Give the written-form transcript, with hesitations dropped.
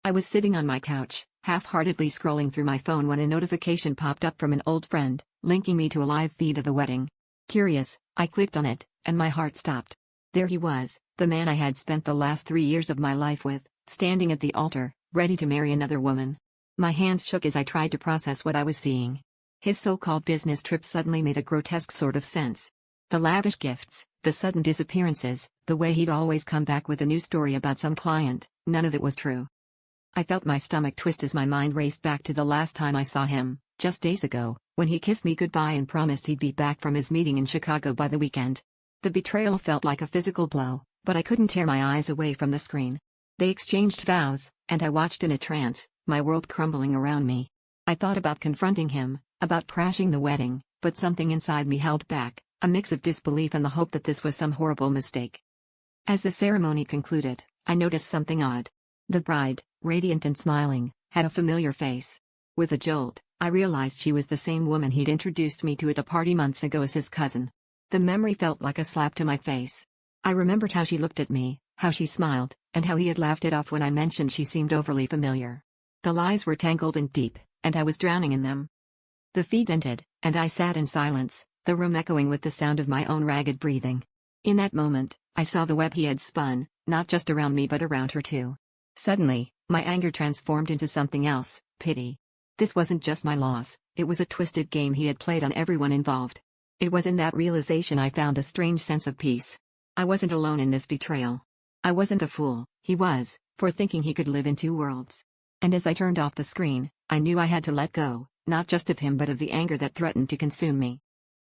I was sitting on my couch, half-heartedly scrolling through my phone when a notification popped up from an old friend, linking me to a live feed of a wedding. Curious, I clicked on it, and my heart stopped. There he was, the man I had spent the last 3 years of my life with, standing at the altar, ready to marry another woman. My hands shook as I tried to process what I was seeing. His so-called business trip suddenly made a grotesque sort of sense. The lavish gifts, the sudden disappearances, the way he'd always come back with a new story about some client, none of it was true. I felt my stomach twist as my mind raced back to the last time I saw him, just days ago, when he kissed me goodbye and promised he'd be back from his meeting in Chicago by the weekend. The betrayal felt like a physical blow, but I couldn't tear my eyes away from the screen. They exchanged vows, and I watched in a trance, my world crumbling around me. I thought about confronting him, about crashing the wedding, but something inside me held back, a mix of disbelief and the hope that this was some horrible mistake. As the ceremony concluded, I noticed something odd. The bride, radiant and smiling, had a familiar face. With a jolt, I realized she was the same woman he'd introduced me to at a party months ago as his cousin. The memory felt like a slap to my face. I remembered how she looked at me, how she smiled, and how he had laughed it off when I mentioned she seemed overly familiar. The lies were tangled and deep, and I was drowning in them. The feed ended, and I sat in silence, the room echoing with the sound of my own ragged breathing. In that moment, I saw the web he had spun, not just around me but around her too. Suddenly, my anger transformed into something else, pity. This wasn't just my loss, it was a twisted game he had played on everyone involved. It was in that realization I found a strange sense of peace. I wasn't alone in this betrayal. I wasn't the fool, he was, for thinking he could live in two worlds. And as I turned off the screen, I knew I had to let go, not just of him but of the anger that threatened to consume me.